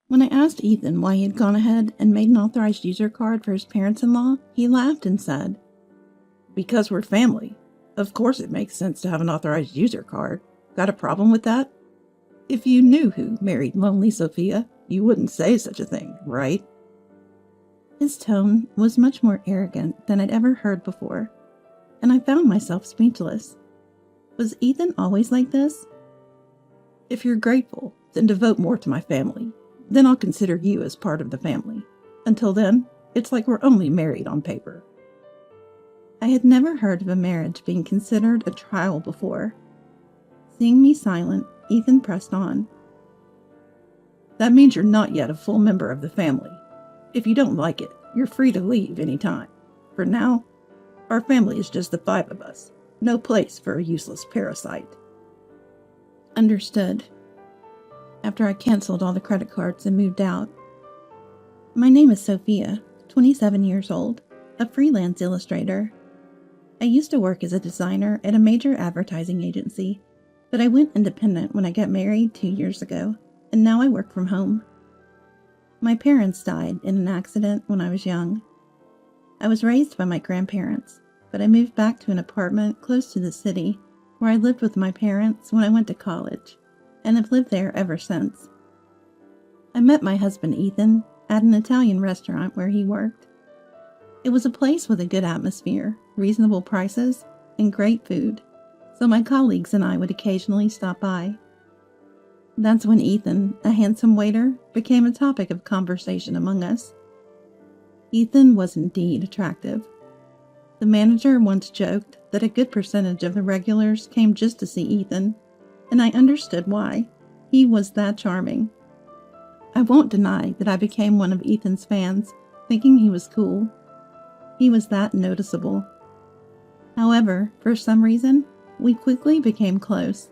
When I asked Ethan why he had gone ahead and made an authorized user card for his parents-in-law, he laughed and said, "Because we're family. Of course it makes sense to have an authorized user card. Got a problem with that? If you knew who married Lonely Sophia, you wouldn't say such a thing, right?" His tone was much more arrogant than I'd ever heard before, and I found myself speechless. Was Ethan always like this? "If you're grateful, then devote more to my family. Then I'll consider you as part of the family. Until then, it's like we're only married on paper." I had never heard of a marriage being considered a trial before. Seeing me silent, Ethan pressed on. "That means you're not yet a full member of the family. If you don't like it, you're free to leave any time. For now, our family is just the 5 of us. No place for a useless parasite." Understood. After I canceled all the credit cards and moved out. My name is Sophia, 27 years old, a freelance illustrator. I used to work as a designer at a major advertising agency, but I went independent when I got married 2 years ago, and now I work from home. My parents died in an accident when I was young. I was raised by my grandparents, but I moved back to an apartment close to the city where I lived with my parents when I went to college, and have lived there ever since. I met my husband Ethan at an Italian restaurant where he worked. It was a place with a good atmosphere, reasonable prices, and great food, so my colleagues and I would occasionally stop by. That's when Ethan, a handsome waiter, became a topic of conversation among us. Ethan was indeed attractive. The manager once joked that a good percentage of the regulars came just to see Ethan, and I understood why. He was that charming. I won't deny that I became one of Ethan's fans, thinking he was cool. He was that noticeable. However, for some reason, we quickly became close,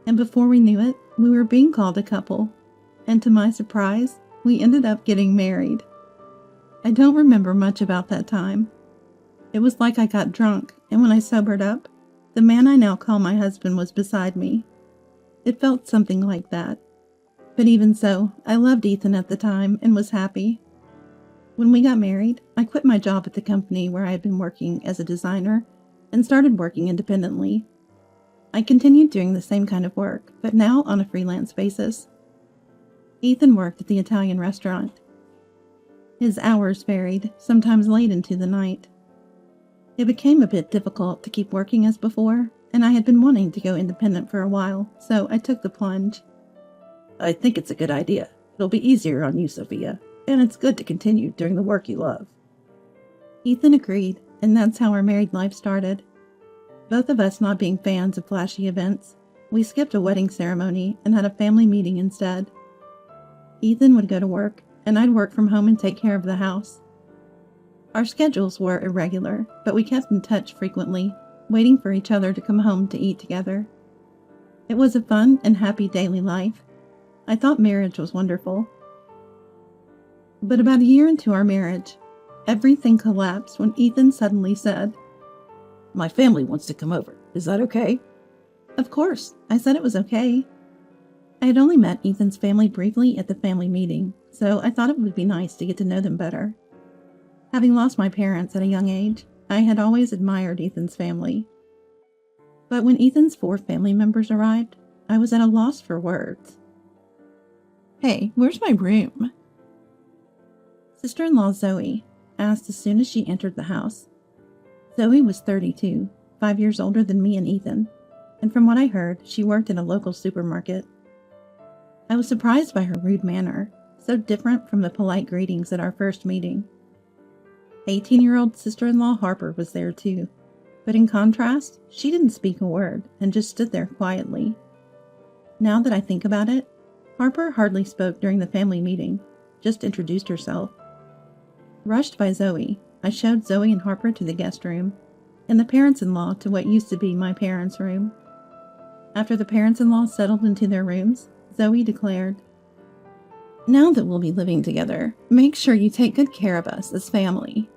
and before we knew it, we were being called a couple, and to my surprise, we ended up getting married. I don't remember much about that time. It was like I got drunk, and when I sobered up, the man I now call my husband was beside me. It felt something like that. But even so, I loved Ethan at the time and was happy. When we got married, I quit my job at the company where I had been working as a designer and started working independently. I continued doing the same kind of work, but now on a freelance basis. Ethan worked at the Italian restaurant. His hours varied, sometimes late into the night. It became a bit difficult to keep working as before, and I had been wanting to go independent for a while, so I took the plunge. "I think it's a good idea. It'll be easier on you, Sophia, and it's good to continue doing the work you love." Ethan agreed, and that's how our married life started. Both of us not being fans of flashy events, we skipped a wedding ceremony and had a family meeting instead. Ethan would go to work, and I'd work from home and take care of the house. Our schedules were irregular, but we kept in touch frequently, waiting for each other to come home to eat together. It was a fun and happy daily life. I thought marriage was wonderful. But about a year into our marriage, everything collapsed when Ethan suddenly said, "My family wants to come over. Is that okay?" Of course, I said it was okay. I had only met Ethan's family briefly at the family meeting, so I thought it would be nice to get to know them better. Having lost my parents at a young age, I had always admired Ethan's family. But when Ethan's 4 family members arrived, I was at a loss for words. "Hey, where's my room?" Sister-in-law Zoe asked as soon as she entered the house. Zoe was 32, 5 years older than me and Ethan, and from what I heard, she worked in a local supermarket. I was surprised by her rude manner, so different from the polite greetings at our first meeting. 18-year-old sister-in-law Harper was there too, but in contrast, she didn't speak a word and just stood there quietly. Now that I think about it, Harper hardly spoke during the family meeting, just introduced herself. Rushed by Zoe, I showed Zoe and Harper to the guest room, and the parents-in-law to what used to be my parents' room. After the parents-in-law settled into their rooms, Zoe declared, "Now that we'll be living together, make sure you take good care of us as family."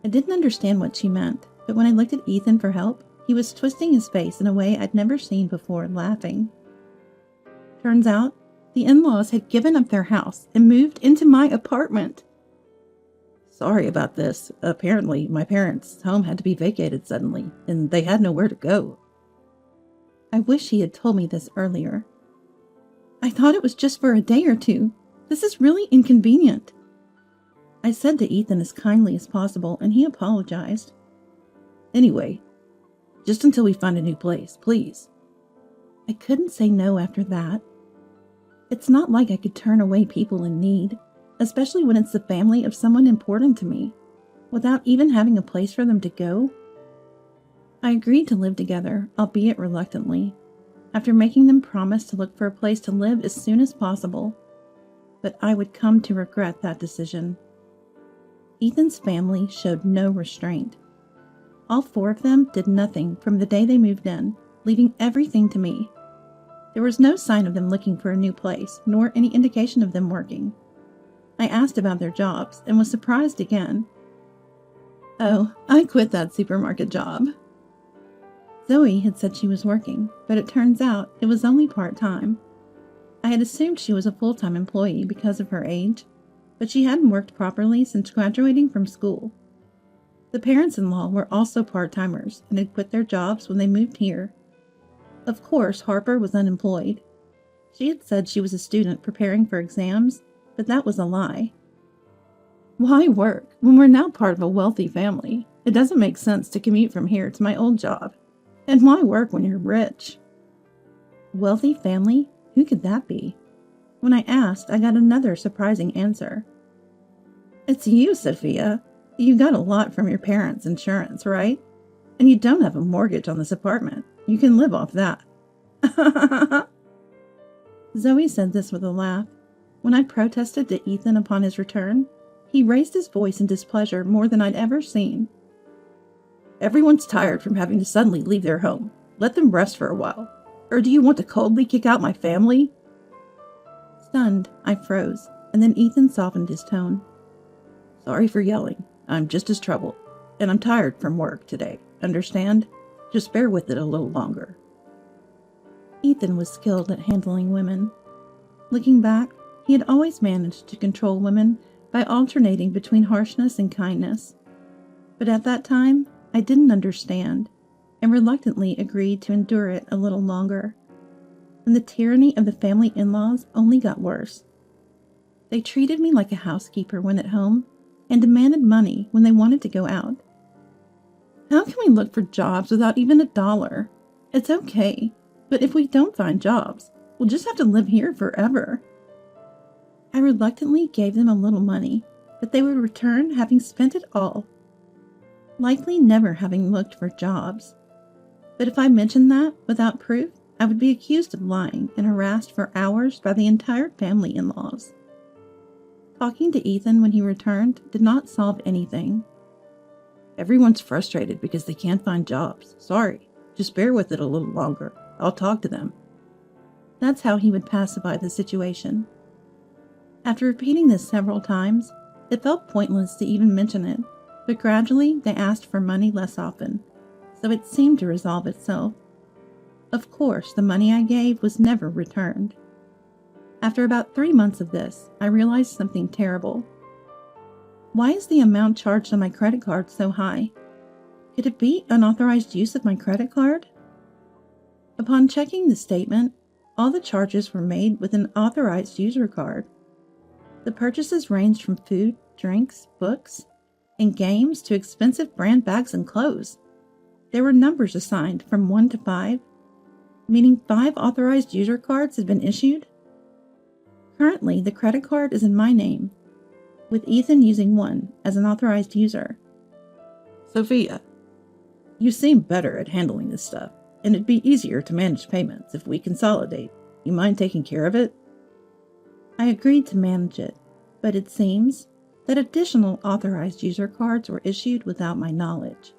I didn't understand what she meant, but when I looked at Ethan for help, he was twisting his face in a way I'd never seen before, laughing. Turns out, The in-laws had given up their house and moved into my apartment. Sorry about this. Apparently, my parents' home had to be vacated suddenly, and they had nowhere to go. I wish he had told me this earlier. I thought it was just for a day or two. This is really inconvenient. I said to Ethan as kindly as possible, and he apologized. Anyway, just until we find a new place, please. I couldn't say no after that. It's not like I could turn away people in need, especially when it's the family of someone important to me, without even having a place for them to go. I agreed to live together, albeit reluctantly, after making them promise to look for a place to live as soon as possible. But I would come to regret that decision. Ethan's family showed no restraint. All 4 of them did nothing from the day they moved in, leaving everything to me. There was no sign of them looking for a new place, nor any indication of them working. I asked about their jobs and was surprised again. Oh, I quit that supermarket job. Zoe had said she was working, but it turns out it was only part-time. I had assumed she was a full-time employee because of her age, but she hadn't worked properly since graduating from school. The parents-in-law were also part-timers and had quit their jobs when they moved here. Of course, Harper was unemployed. She had said she was a student preparing for exams, but that was a lie. Why work when we're now part of a wealthy family? It doesn't make sense to commute from here to my old job. And why work when you're rich? Wealthy family? Who could that be? When I asked, I got another surprising answer. It's you, Sophia. You got a lot from your parents' insurance, right? And you don't have a mortgage on this apartment. You can live off that. Zoe said this with a laugh. When I protested to Ethan upon his return, he raised his voice in displeasure more than I'd ever seen. Everyone's tired from having to suddenly leave their home. Let them rest for a while. Or do you want to coldly kick out my family? Stunned, I froze, and then Ethan softened his tone. Sorry for yelling. I'm just as troubled, and I'm tired from work today. Understand? Just bear with it a little longer. Ethan was skilled at handling women. Looking back, he had always managed to control women by alternating between harshness and kindness. But at that time, I didn't understand, and reluctantly agreed to endure it a little longer. And the tyranny of the family in-laws only got worse. They treated me like a housekeeper when at home, and demanded money when they wanted to go out. How can we look for jobs without even $1? It's okay, but if we don't find jobs, we'll just have to live here forever. I reluctantly gave them a little money, but they would return having spent it all, likely never having looked for jobs. But if I mentioned that without proof, I would be accused of lying and harassed for hours by the entire family in-laws. Talking to Ethan when he returned did not solve anything. Everyone's frustrated because they can't find jobs. Sorry, just bear with it a little longer. I'll talk to them. That's how he would pacify the situation. After repeating this several times, it felt pointless to even mention it, but gradually they asked for money less often, so it seemed to resolve itself. Of course, the money I gave was never returned. After about 3 months of this, I realized something terrible. Why is the amount charged on my credit card so high? Could it be unauthorized use of my credit card? Upon checking the statement, all the charges were made with an authorized user card. The purchases ranged from food, drinks, books, and games to expensive brand bags and clothes. There were numbers assigned from 1 to 5, meaning 5 authorized user cards had been issued. Currently, the credit card is in my name, with Ethan using one as an authorized user. Sophia, you seem better at handling this stuff, and it'd be easier to manage payments if we consolidate. You mind taking care of it? I agreed to manage it, but it seems that additional authorized user cards were issued without my knowledge.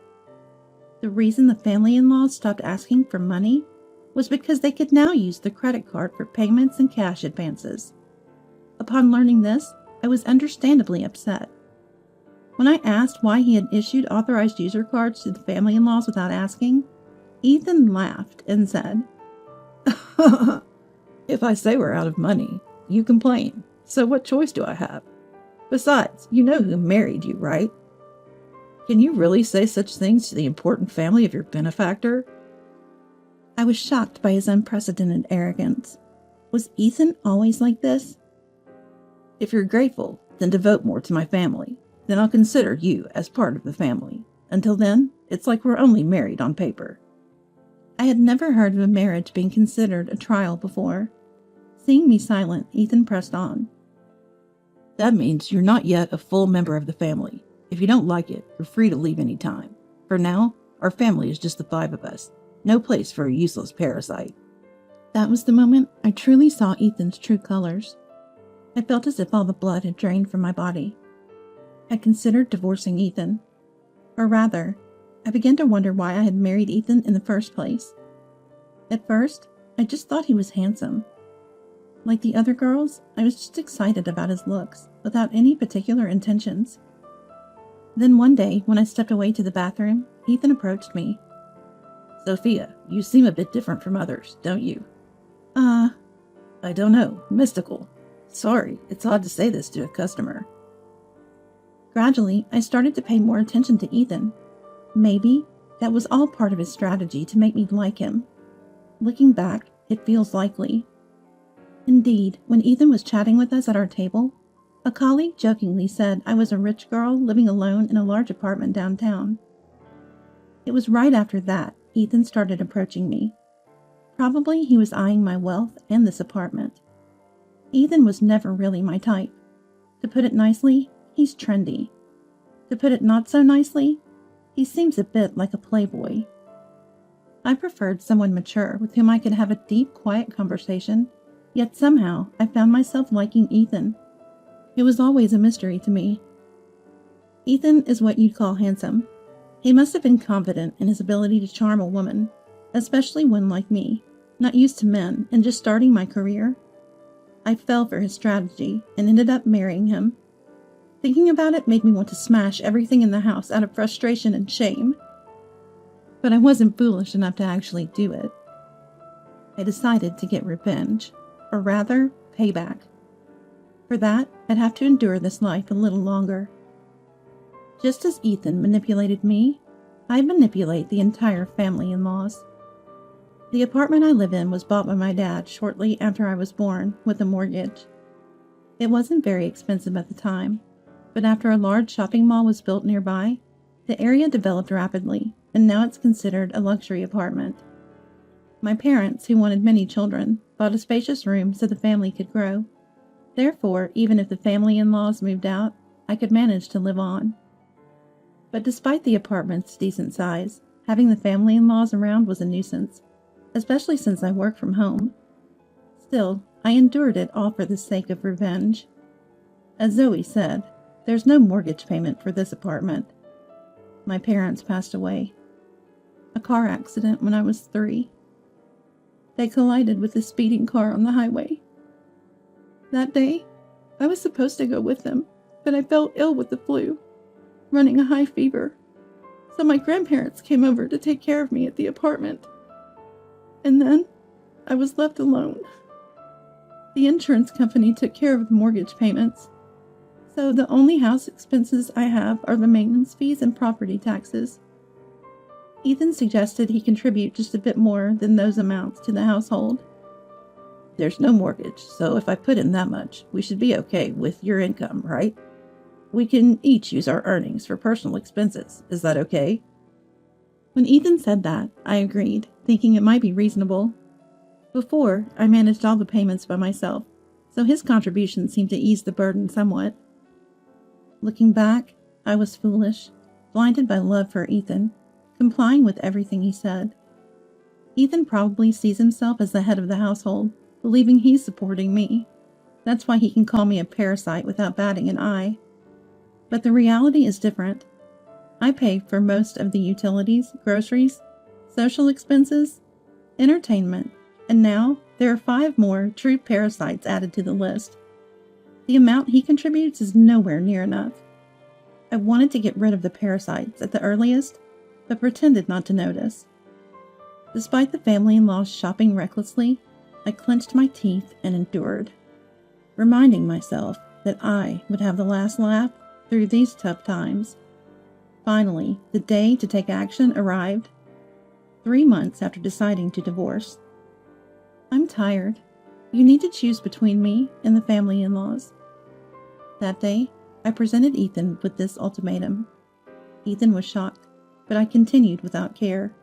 The reason the family-in-laws stopped asking for money was because they could now use the credit card for payments and cash advances. Upon learning this, I was understandably upset. When I asked why he had issued authorized user cards to the family-in-laws without asking, Ethan laughed and said, If I say we're out of money, you complain. So what choice do I have? Besides, you know who married you, right? Can you really say such things to the important family of your benefactor? I was shocked by his unprecedented arrogance. Was Ethan always like this? If you're grateful, then devote more to my family. Then I'll consider you as part of the family. Until then, it's like we're only married on paper. I had never heard of a marriage being considered a trial before. Seeing me silent, Ethan pressed on. That means you're not yet a full member of the family. If you don't like it, you're free to leave any time. For now, our family is just the 5 of us. No place for a useless parasite. That was the moment I truly saw Ethan's true colors. I felt as if all the blood had drained from my body. I considered divorcing Ethan. Or rather, I began to wonder why I had married Ethan in the first place. At first, I just thought he was handsome. Like the other girls, I was just excited about his looks, without any particular intentions. Then one day, when I stepped away to the bathroom, Ethan approached me. Sophia, you seem a bit different from others, don't you? I don't know, mystical. Sorry, it's odd to say this to a customer. Gradually, I started to pay more attention to Ethan. Maybe that was all part of his strategy to make me like him. Looking back, it feels likely. Indeed, when Ethan was chatting with us at our table, a colleague jokingly said I was a rich girl living alone in a large apartment downtown. It was right after that Ethan started approaching me. Probably he was eyeing my wealth and this apartment. Ethan was never really my type. To put it nicely, he's trendy. To put it not so nicely, he seems a bit like a playboy. I preferred someone mature with whom I could have a deep, quiet conversation, yet somehow I found myself liking Ethan. It was always a mystery to me. Ethan is what you'd call handsome. He must have been confident in his ability to charm a woman, especially one like me, not used to men and just starting my career. I fell for his strategy and ended up marrying him. Thinking about it made me want to smash everything in the house out of frustration and shame. But I wasn't foolish enough to actually do it. I decided to get revenge, or rather, payback. For that, I'd have to endure this life a little longer. Just as Ethan manipulated me, I manipulate the entire family-in-laws. The apartment I live in was bought by my dad shortly after I was born with a mortgage. It wasn't very expensive at the time, but after a large shopping mall was built nearby, the area developed rapidly, and now it's considered a luxury apartment. My parents, who wanted many children, bought a spacious room so the family could grow. Therefore, even if the family-in-laws moved out, I could manage to live on. But despite the apartment's decent size, having the family-in-laws around was a nuisance, especially since I work from home. Still, I endured it all for the sake of revenge. As Zoe said, there's no mortgage payment for this apartment. My parents passed away. A car accident when I was 3. They collided with a speeding car on the highway. That day, I was supposed to go with them, but I fell ill with the flu, running a high fever. So my grandparents came over to take care of me at the apartment. And then, I was left alone. The insurance company took care of the mortgage payments, so the only house expenses I have are the maintenance fees and property taxes. Ethan suggested he contribute just a bit more than those amounts to the household. There's no mortgage, so if I put in that much, we should be okay with your income, right? We can each use our earnings for personal expenses. Is that okay? When Ethan said that, I agreed, thinking it might be reasonable. Before, I managed all the payments by myself, so his contribution seemed to ease the burden somewhat. Looking back, I was foolish, blinded by love for Ethan, complying with everything he said. Ethan probably sees himself as the head of the household, believing he's supporting me. That's why he can call me a parasite without batting an eye. But the reality is different. I pay for most of the utilities, groceries, social expenses, entertainment, and now there are 5 more true parasites added to the list. The amount he contributes is nowhere near enough. I wanted to get rid of the parasites at the earliest, but pretended not to notice. Despite the family-in-laws shopping recklessly, I clenched my teeth and endured. reminding myself that I would have the last laugh through these tough times. Finally, the day to take action arrived, 3 months after deciding to divorce. I'm tired. You need to choose between me and the family in-laws. That day, I presented Ethan with this ultimatum. Ethan was shocked, but I continued without care.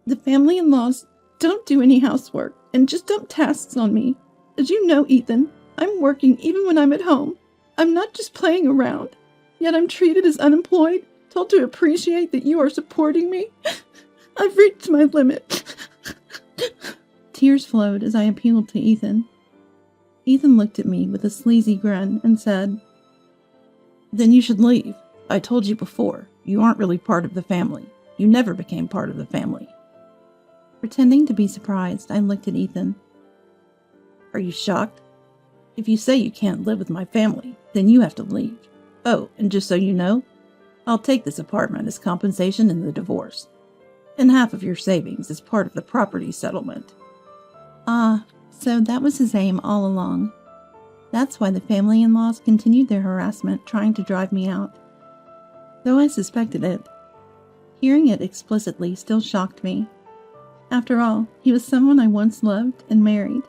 The family in-laws don't do any housework and just dump tasks on me. As you know, Ethan, I'm working even when I'm at home. I'm not just playing around. Yet I'm treated as unemployed, told to appreciate that you are supporting me. I've reached my limit. Tears flowed as I appealed to Ethan. Ethan looked at me with a sleazy grin and said, "Then you should leave. I told you before, you aren't really part of the family. You never became part of the family." Pretending to be surprised, I looked at Ethan. "Are you shocked? If you say you can't live with my family, then you have to leave. Oh, and just so you know, I'll take this apartment as compensation in the divorce, and half of your savings as part of the property settlement." Ah, so that was his aim all along. That's why the family in-laws continued their harassment, trying to drive me out. Though I suspected it, hearing it explicitly still shocked me. After all, he was someone I once loved and married.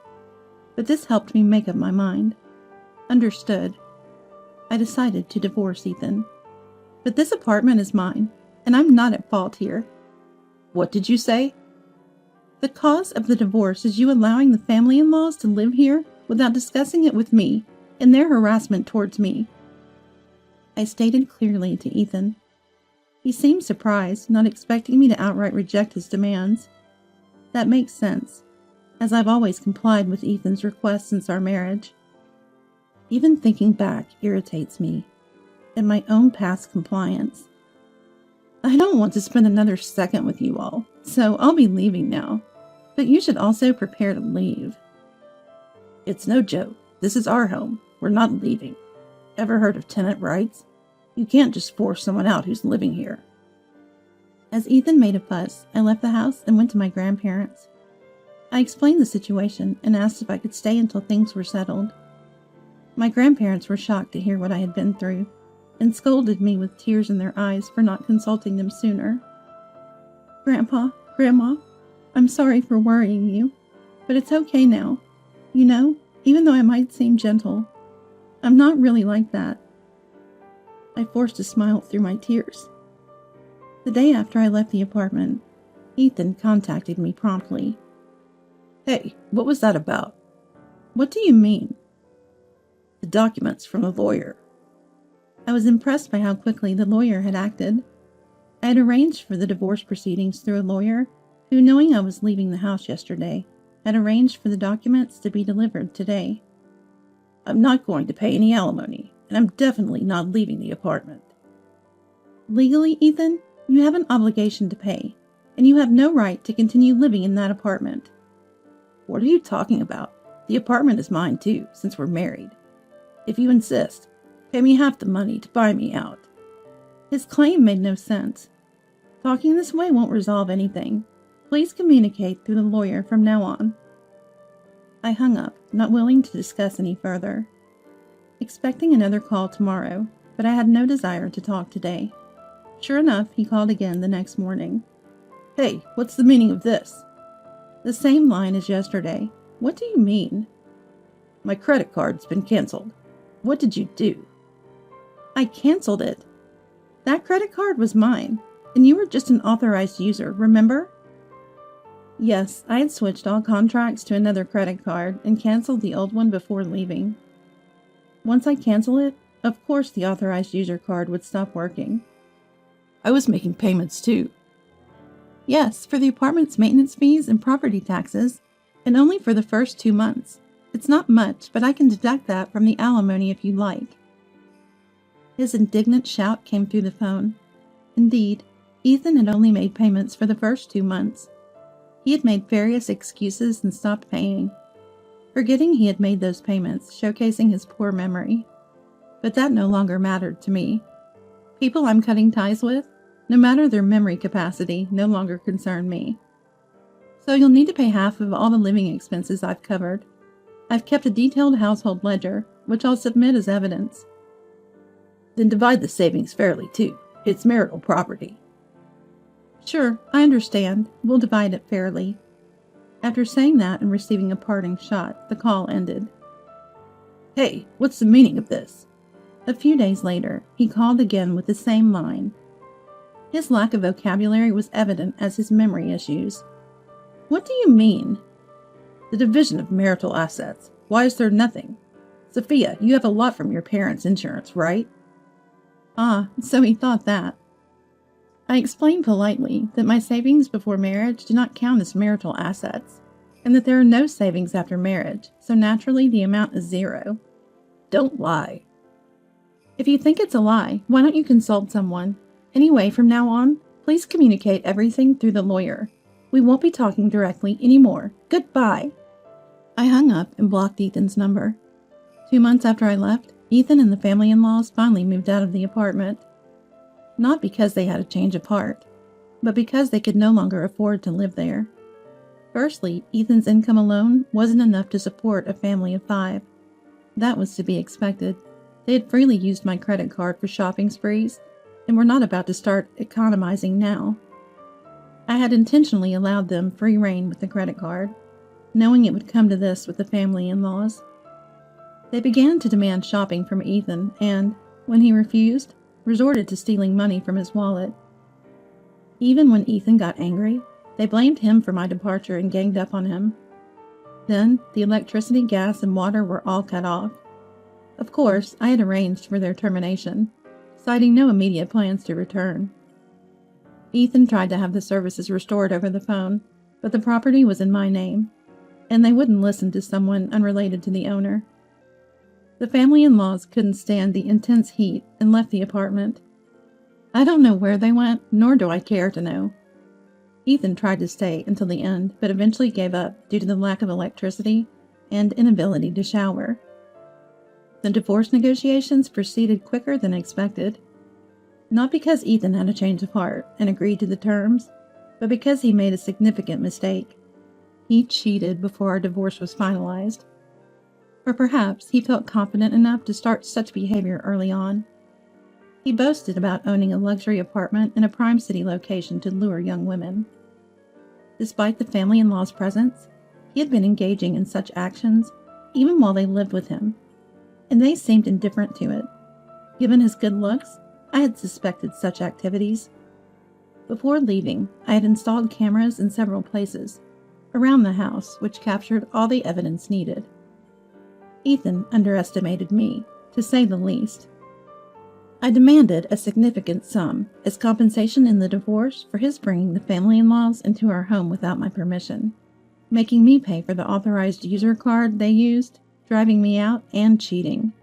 But this helped me make up my mind. Understood. I decided to divorce Ethan. But this apartment is mine, and I'm not at fault here. What did you say? The cause of the divorce is you allowing the family in-laws to live here without discussing it with me and their harassment towards me. I stated clearly to Ethan. He seemed surprised, not expecting me to outright reject his demands. That makes sense, as I've always complied with Ethan's requests since our marriage. Even thinking back irritates me, and my own past compliance. I don't want to spend another second with you all, so I'll be leaving now. But you should also prepare to leave. It's no joke. This is our home. We're not leaving. Ever heard of tenant rights? You can't just force someone out who's living here. As Ethan made a fuss, I left the house and went to my grandparents. I explained the situation and asked if I could stay until things were settled. My grandparents were shocked to hear what I had been through, and scolded me with tears in their eyes for not consulting them sooner. "Grandpa, Grandma, I'm sorry for worrying you, but it's okay now. You know, even though I might seem gentle, I'm not really like that." I forced a smile through my tears. The day after I left the apartment, Ethan contacted me promptly. "Hey, what was that about?" "What do you mean?" "The documents from the lawyer." I was impressed by how quickly the lawyer had acted. I had arranged for the divorce proceedings through a lawyer who, knowing I was leaving the house yesterday, had arranged for the documents to be delivered today. "I'm not going to pay any alimony, and I'm definitely not leaving the apartment." "Legally, Ethan, you have an obligation to pay, and you have no right to continue living in that apartment." "What are you talking about? The apartment is mine too, since we're married. If you insist, pay me half the money to buy me out." His claim made no sense. Talking this way won't resolve anything. Please communicate through the lawyer from now on. I hung up, not willing to discuss any further. Expecting another call tomorrow, but I had no desire to talk today. Sure enough, he called again the next morning. "Hey, what's the meaning of this?" The same line as yesterday. "What do you mean?" "My credit card's been canceled. What did you do?" "I canceled it. That credit card was mine, and you were just an authorized user, remember?" Yes, I had switched all contracts to another credit card and canceled the old one before leaving. Once I cancel it, of course the authorized user card would stop working. "I was making payments too." "Yes, for the apartment's maintenance fees and property taxes, and only for the first 2 months. It's not much, but I can deduct that from the alimony if you like." His indignant shout came through the phone. Indeed, Ethan had only made payments for the first 2 months. He had made various excuses and stopped paying, forgetting he had made those payments, showcasing his poor memory. But that no longer mattered to me. People I'm cutting ties with, no matter their memory capacity, no longer concern me. "So you'll need to pay half of all the living expenses I've covered. I've kept a detailed household ledger, which I'll submit as evidence. Then divide the savings fairly, too. It's marital property. Sure, I understand. We'll divide it fairly. After saying that and receiving a parting shot, the call ended. Hey, what's the meaning of this? A few days later, he called again with the same line. His lack of vocabulary was evident as his memory issues. What do you mean? The division of marital assets. Why is there nothing? Sophia, you have a lot from your parents' insurance, right? Ah, so he thought that. I explained politely that my savings before marriage do not count as marital assets, and that there are no savings after marriage, so naturally the amount is zero. Don't lie. If you think it's a lie, why don't you consult someone? Anyway, from now on, please communicate everything through the lawyer. We won't be talking directly anymore. Goodbye. I hung up and blocked Ethan's number. 2 months after I left, Ethan and the family-in-laws finally moved out of the apartment. Not because they had a change of heart, but because they could no longer afford to live there. Firstly, Ethan's income alone wasn't enough to support a family of 5. That was to be expected. They had freely used my credit card for shopping sprees, and were not about to start economizing now. I had intentionally allowed them free rein with the credit card, knowing it would come to this with the family-in-laws. They began to demand shopping from Ethan and, when he refused, resorted to stealing money from his wallet. Even when Ethan got angry, they blamed him for my departure and ganged up on him. Then, the electricity, gas, and water were all cut off. Of course, I had arranged for their termination, citing no immediate plans to return. Ethan tried to have the services restored over the phone, but the property was in my name, and they wouldn't listen to someone unrelated to the owner. The family-in-laws couldn't stand the intense heat and left the apartment. I don't know where they went, nor do I care to know. Ethan tried to stay until the end, but eventually gave up due to the lack of electricity and inability to shower. The divorce negotiations proceeded quicker than expected. Not because Ethan had a change of heart and agreed to the terms, but because he made a significant mistake. He cheated before our divorce was finalized. Or perhaps he felt confident enough to start such behavior early on. He boasted about owning a luxury apartment in a prime city location to lure young women. Despite the family-in-law's presence, he had been engaging in such actions even while they lived with him, and they seemed indifferent to it. Given his good looks, I had suspected such activities. Before leaving, I had installed cameras in several places around the house which captured all the evidence needed. Ethan underestimated me, to say the least. I demanded a significant sum as compensation in the divorce for his bringing the family-in-laws into our home without my permission, making me pay for the authorized user card they used, driving me out, and cheating.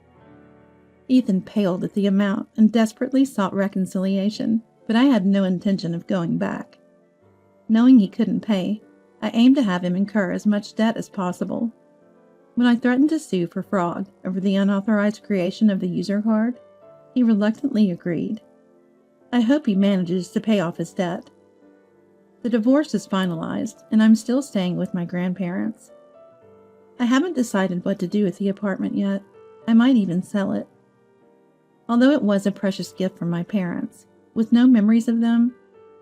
Ethan paled at the amount and desperately sought reconciliation, but I had no intention of going back. Knowing he couldn't pay, I aimed to have him incur as much debt as possible. When I threatened to sue for fraud over the unauthorized creation of the user card, he reluctantly agreed. I hope he manages to pay off his debt. The divorce is finalized, and I'm still staying with my grandparents. I haven't decided what to do with the apartment yet. I might even sell it. Although it was a precious gift from my parents, with no memories of them,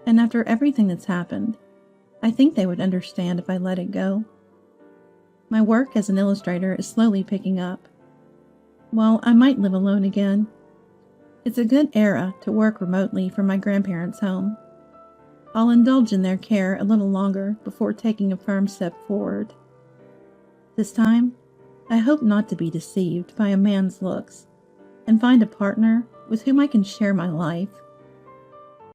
and after everything that's happened, I think they would understand if I let it go. My work as an illustrator is slowly picking up. Well, I might live alone again. It's a good era to work remotely from my grandparents' home. I'll indulge in their care a little longer before taking a firm step forward. This time, I hope not to be deceived by a man's looks and find a partner with whom I can share my life